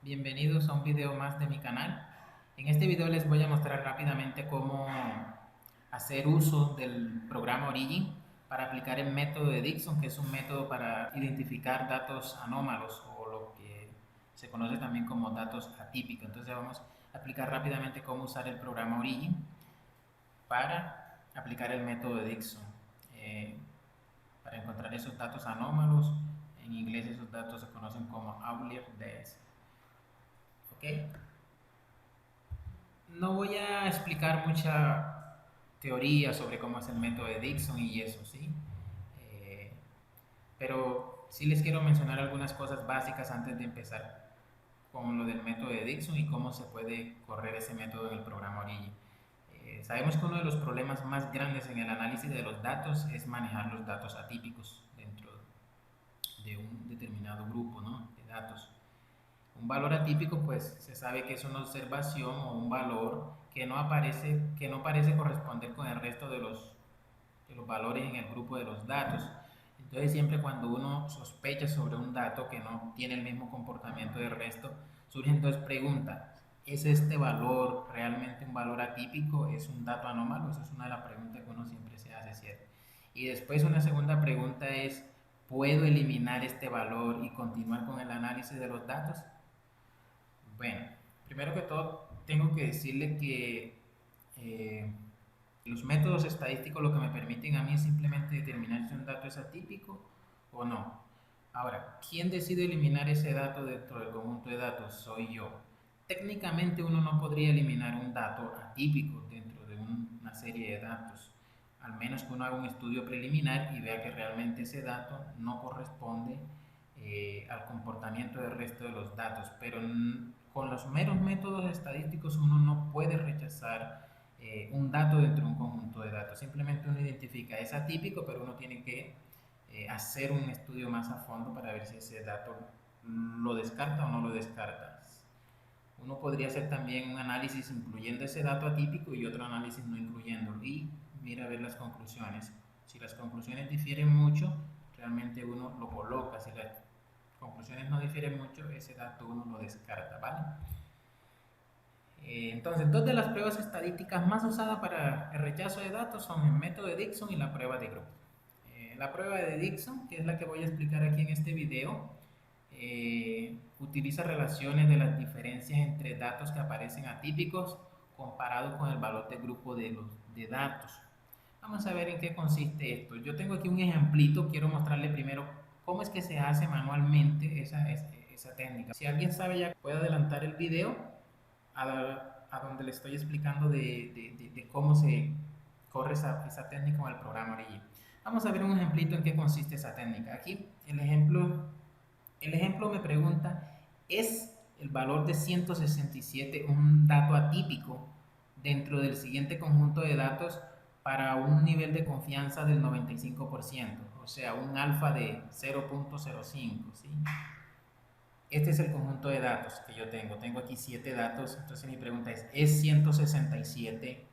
Bienvenidos a un video más de mi canal. En este video les voy a mostrar rápidamente cómo hacer uso del programa Origin para aplicar el método de Dixon, que es un método para identificar datos anómalos o lo que se conoce también como datos atípicos. Entonces vamos a explicar rápidamente cómo usar el programa Origin para aplicar el método de Dixon. Para encontrar esos datos anómalos, en inglés esos datos se conocen como outlier days. ¿Ok? No voy a explicar mucha teoría sobre cómo es el método de Dixon y eso, ¿sí? Eh, pero sí les quiero mencionar algunas cosas básicas antes de empezar con lo del método de Dixon y cómo se puede correr ese método en el programa Origin. Sabemos que uno de los problemas más grandes en el análisis de los datos es manejar los datos atípicos dentro de un determinado grupo, ¿no?, de datos. Un valor atípico, pues se sabe que es una observación o un valor que no parece corresponder con el resto de los valores en el grupo de los datos. Entonces, siempre cuando uno sospecha sobre un dato que no tiene el mismo comportamiento del resto, surgen dos preguntas. ¿Es este valor realmente un valor atípico? ¿Es un dato anómalo? Esa es una de las preguntas que uno siempre se hace, ¿cierto? Y después una segunda pregunta es, ¿puedo eliminar este valor y continuar con el análisis de los datos? Bueno, primero que todo, tengo que decirle que eh, los métodos estadísticos lo que me permiten a mí es simplemente determinar si un dato es atípico o no. Ahora, ¿quién decide eliminar ese dato dentro del conjunto de datos? Soy yo. Técnicamente uno no podría eliminar un dato atípico dentro de una serie de datos, al menos que uno haga un estudio preliminar y vea que realmente ese dato no corresponde al comportamiento del resto de los datos, pero con los meros métodos estadísticos uno no puede rechazar un dato dentro de un conjunto de datos. Simplemente uno identifica, es atípico, pero uno tiene que hacer un estudio más a fondo para ver si ese dato lo descarta o no lo descarta. Uno podría hacer también un análisis incluyendo ese dato atípico y otro análisis no incluyéndolo y mira a ver las conclusiones. Si las conclusiones difieren mucho, realmente uno lo coloca. Si las conclusiones no difieren mucho, ese dato uno lo descarta, ¿vale? Entonces, dos de las pruebas estadísticas más usadas para el rechazo de datos son el método de Dixon y la prueba de grupo. La prueba de Dixon, que es la que voy a explicar aquí en este video, utiliza relaciones de las diferencias entre datos que aparecen atípicos comparado con el valor de grupo de datos. Vamos a ver en qué consiste esto. Yo tengo aquí un ejemplito, quiero mostrarle primero cómo es que se hace manualmente esa técnica. Si alguien sabe ya, puede adelantar el video a donde le estoy explicando de cómo se corre esa técnica con el programa Origin. Vamos a ver un ejemplito en qué consiste esa técnica. Aquí el ejemplo me pregunta, ¿es el valor de 167 un dato atípico dentro del siguiente conjunto de datos para un nivel de confianza del 95%? O sea, un alfa de 0.05, ¿sí? Este es el conjunto de datos que yo tengo. Tengo aquí 7 datos. Entonces mi pregunta ¿es 167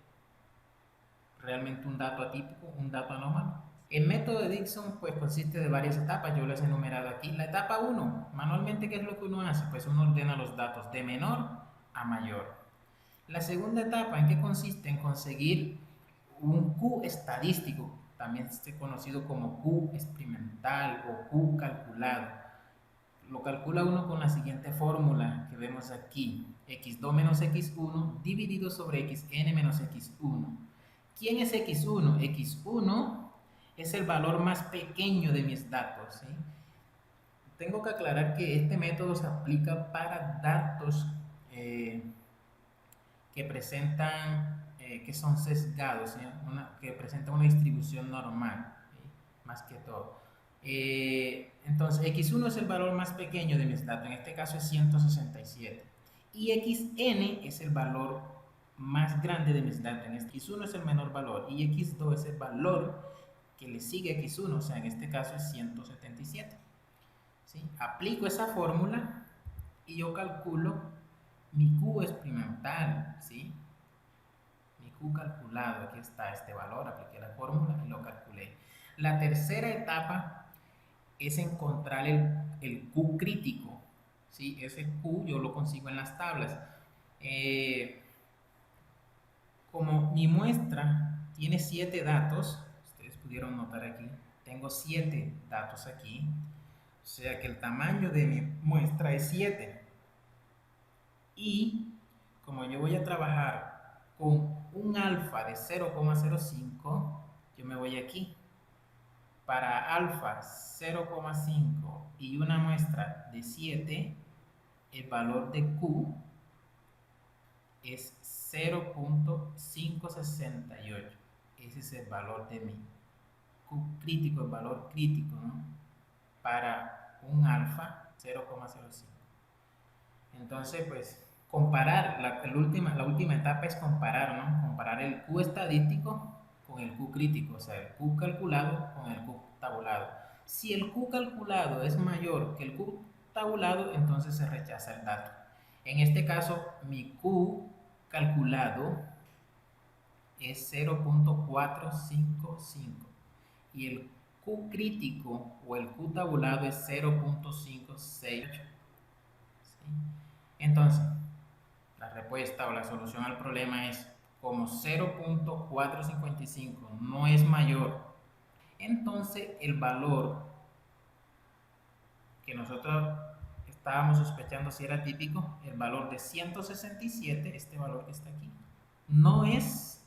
realmente un dato atípico, un dato anómalo? El método de Dixon pues consiste de varias etapas, yo las he enumerado aquí. La etapa 1, manualmente, ¿qué es lo que uno hace? Pues uno ordena los datos de menor a mayor. La segunda etapa, ¿en qué consiste? En conseguir un Q estadístico, también conocido como Q experimental o Q calculado. Lo calcula uno con la siguiente fórmula que vemos aquí, x2 menos x1 dividido sobre xn menos x1. ¿Quién es x1? x1 es el valor más pequeño de mis datos, ¿sí? Tengo que aclarar que este método se aplica para datos que presentan, que son sesgados, ¿sí? Que presentan una distribución normal, ¿sí? Más que todo. Entonces, x1 es el valor más pequeño de mis datos, en este caso es 167. Y xn es el valor más grande de mis datos, en este x1 es el menor valor y x2 es el valor que le sigue a x1, o sea, en este caso es 177. ¿Sí? Aplico esa fórmula y yo calculo mi Q experimental, ¿sí? Mi Q calculado, aquí está este valor, apliqué la fórmula y lo calculé. La tercera etapa es encontrar el Q crítico, ¿sí? Ese Q yo lo consigo en las tablas. Eh, Como mi muestra tiene 7 datos, ustedes pudieron notar aquí, tengo 7 datos aquí, o sea que el tamaño de mi muestra es 7. Y como yo voy a trabajar con un alfa de 0,05, yo me voy aquí. Para alfa 0,5 y una muestra de 7, el valor de Q es 0,568. Ese es el valor de mi Q crítico, el valor crítico, ¿no? Para un alfa 0,05. Entonces, pues, comparar, la última etapa es comparar, ¿no? Comparar el Q estadístico con el Q crítico, o sea, el Q calculado con el Q tabulado. Si el Q calculado es mayor que el Q tabulado, entonces se rechaza el dato. En este caso, mi Q calculado es 0,455 y el Q crítico o el Q tabulado es 0,568. ¿Sí? Entonces, la respuesta o la solución al problema es como 0,455 no es mayor, entonces el valor que nosotros estábamos sospechando si era típico, el valor de 167, este valor que está aquí, no es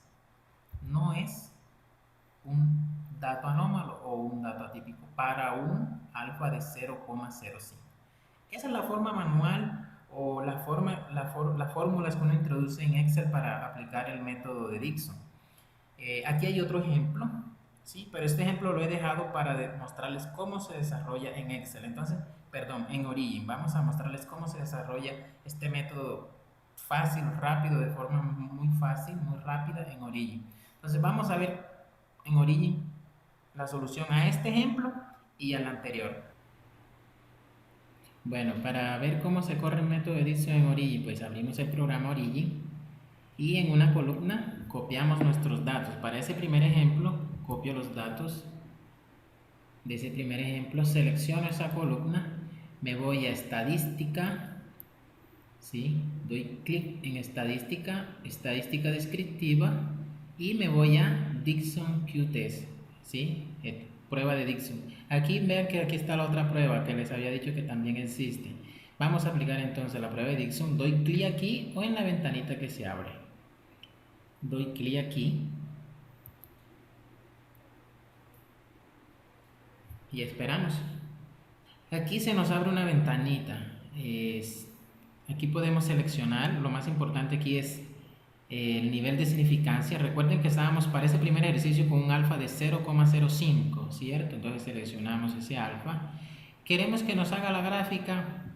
un dato anómalo o un dato atípico para un alfa de 0,05. Esa es la forma manual o las fórmulas que uno introduce en Excel para aplicar el método de Dickson. Aquí hay otro ejemplo, ¿sí? Pero este ejemplo lo he dejado para mostrarles cómo se desarrolla en Excel. Entonces, perdón, en Origin. Vamos a mostrarles cómo se desarrolla este método fácil, rápido, de forma muy fácil, muy rápida en Origin. Entonces, vamos a ver en Origin la solución a este ejemplo y al anterior. Bueno, para ver cómo se corre el método de edición en Origin, pues abrimos el programa Origin y en una columna copiamos nuestros datos. Para ese primer ejemplo, copio los datos de ese primer ejemplo, selecciono esa columna, me voy a estadística, ¿sí? Doy clic en estadística, estadística descriptiva y me voy a Dickson Q-Test, ¿sí? Prueba de Dickson. Aquí vean que aquí está la otra prueba que les había dicho que también existe. Vamos a aplicar entonces la prueba de Dickson. Doy clic aquí o en la ventanita que se abre. Doy clic aquí y esperamos. Aquí se nos abre una ventanita. Aquí podemos seleccionar. Lo más importante aquí es el nivel de significancia. Recuerden que estábamos para ese primer ejercicio con un alfa de 0,05, ¿cierto? Entonces seleccionamos ese alfa. Queremos que nos haga la gráfica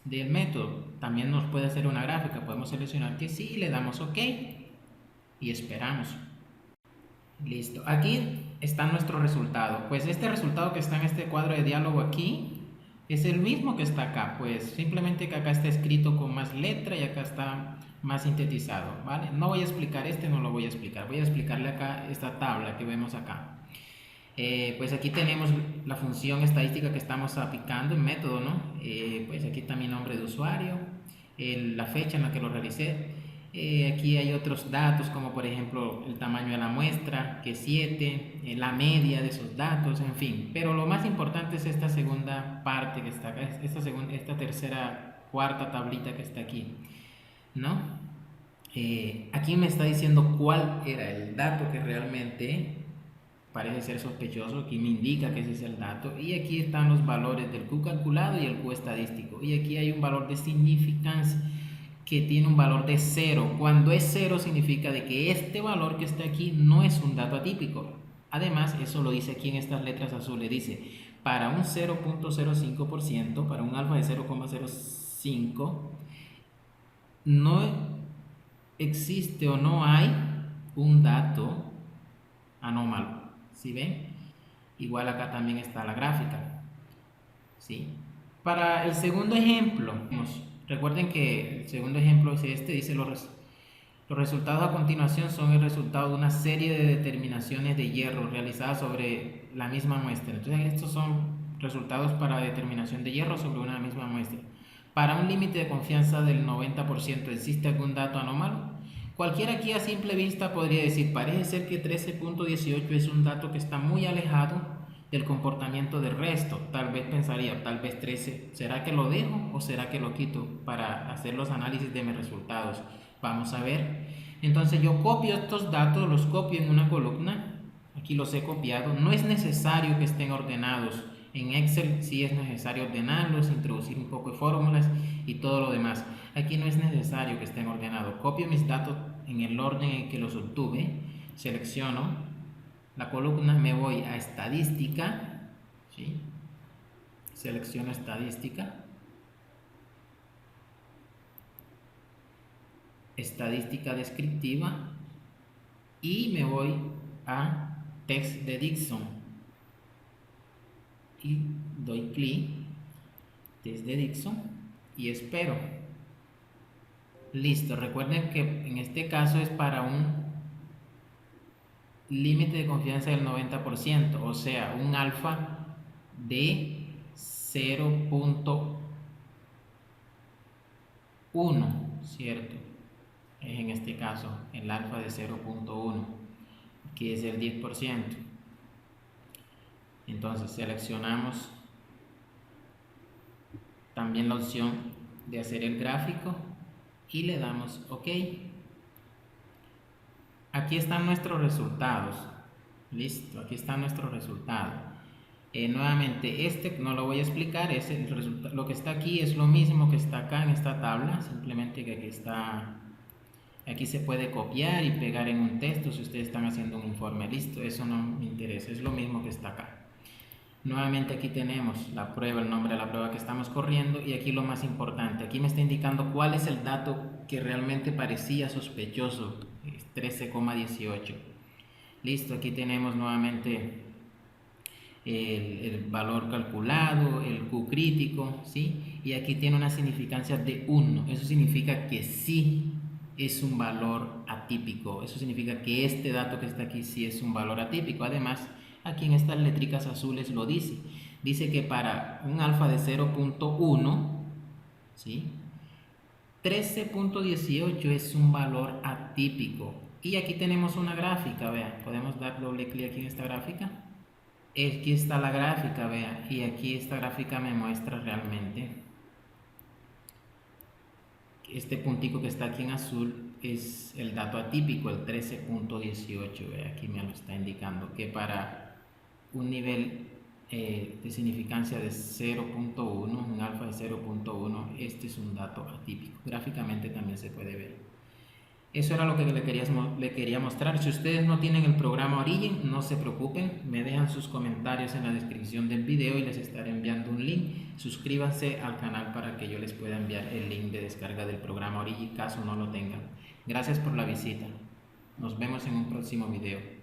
del método. También nos puede hacer una gráfica. Podemos seleccionar que sí, le damos OK y esperamos. Listo. Aquí está nuestro resultado. Pues este resultado que está en este cuadro de diálogo aquí es el mismo que está acá. Pues simplemente que acá está escrito con más letra y acá está más sintetizado, ¿vale? No voy a explicar no lo voy a explicar. Voy a explicarle acá esta tabla que vemos acá. Pues aquí tenemos la función estadística que estamos aplicando en método, ¿no? Pues aquí está mi nombre de usuario, la fecha en la que lo realicé. Aquí hay otros datos como por ejemplo el tamaño de la muestra, que es 7, la media de esos datos, en fin. Pero lo más importante es esta segunda parte que está acá, esta tercera, cuarta tablita que está aquí, ¿no? Aquí me está diciendo cuál era el dato que realmente parece ser sospechoso. Aquí me indica que ese es el dato y aquí están los valores del Q calculado y el Q estadístico, y aquí hay un valor de significancia que tiene un valor de 0. Cuando es 0 significa de que este valor que está aquí no es un dato atípico. Además, eso lo dice aquí en estas letras azules, dice para un 0,05%, para un alfa de 0,05, no existe o no hay un dato anómalo. ¿Sí ven? Igual acá también está la gráfica. ¿Sí? Para el segundo ejemplo, recuerden que el segundo ejemplo es este, dice los resultados a continuación son el resultado de una serie de determinaciones de hierro realizadas sobre la misma muestra. Entonces estos son resultados para determinación de hierro sobre una misma muestra. Para un límite de confianza del 90%, ¿existe algún dato anómalo? Cualquiera aquí a simple vista podría decir, parece ser que 13.18 es un dato que está muy alejado del comportamiento del resto. Tal vez pensaría, tal vez 13, ¿será que lo dejo o será que lo quito para hacer los análisis de mis resultados? Vamos a ver. Entonces yo copio estos datos, los copio en una columna. Aquí los he copiado. No es necesario que estén ordenados. En Excel sí es necesario ordenarlos, introducir un poco de fórmulas y todo lo demás. Aquí no es necesario que estén ordenados. Copio mis datos en el orden en que los obtuve. Selecciono la columna, me voy a estadística, ¿sí? Selecciono estadística, estadística descriptiva y me voy a text de Dixon y doy clic, text de Dixon y espero. Listo, recuerden que en este caso es para un límite de confianza del 90%, o sea, un alfa de 0.1, ¿cierto? Es en este caso el alfa de 0.1, que es el 10%. Entonces seleccionamos también la opción de hacer el gráfico y le damos OK. Aquí están nuestros resultados. Listo, aquí están nuestros resultados. Nuevamente, este no lo voy a explicar, es el resultado. Lo que está aquí es lo mismo que está acá en esta tabla, simplemente que aquí está. Aquí se puede copiar y pegar en un texto si ustedes están haciendo un informe. Listo, eso no me interesa, es lo mismo que está acá. Nuevamente aquí tenemos la prueba, el nombre de la prueba que estamos corriendo y aquí lo más importante, aquí me está indicando cuál es el dato que realmente parecía sospechoso, 13,18. Listo, aquí tenemos nuevamente el valor calculado, el Q crítico, ¿sí? Y aquí tiene una significancia de 1, eso significa que sí es un valor atípico, eso significa que este dato que está aquí sí es un valor atípico. Además, aquí en estas letricas azules lo dice que para un alfa de 0.1, ¿sí? 13.18 es un valor atípico. Y aquí tenemos una gráfica, vean, podemos dar doble clic aquí en esta gráfica. Aquí está la gráfica, vean, y aquí esta gráfica me muestra realmente. Este puntico que está aquí en azul es el dato atípico, el 13.18, aquí me lo está indicando, que para un nivel de significancia de 0.1, un alfa de 0.1, este es un dato atípico. Gráficamente también se puede ver. Eso era lo que le quería mostrar. Si ustedes no tienen el programa Origin, no se preocupen, me dejan sus comentarios en la descripción del video y les estaré enviando un link. Suscríbanse al canal para que yo les pueda enviar el link de descarga del programa Origin caso no lo tengan. Gracias por la visita. Nos vemos en un próximo video.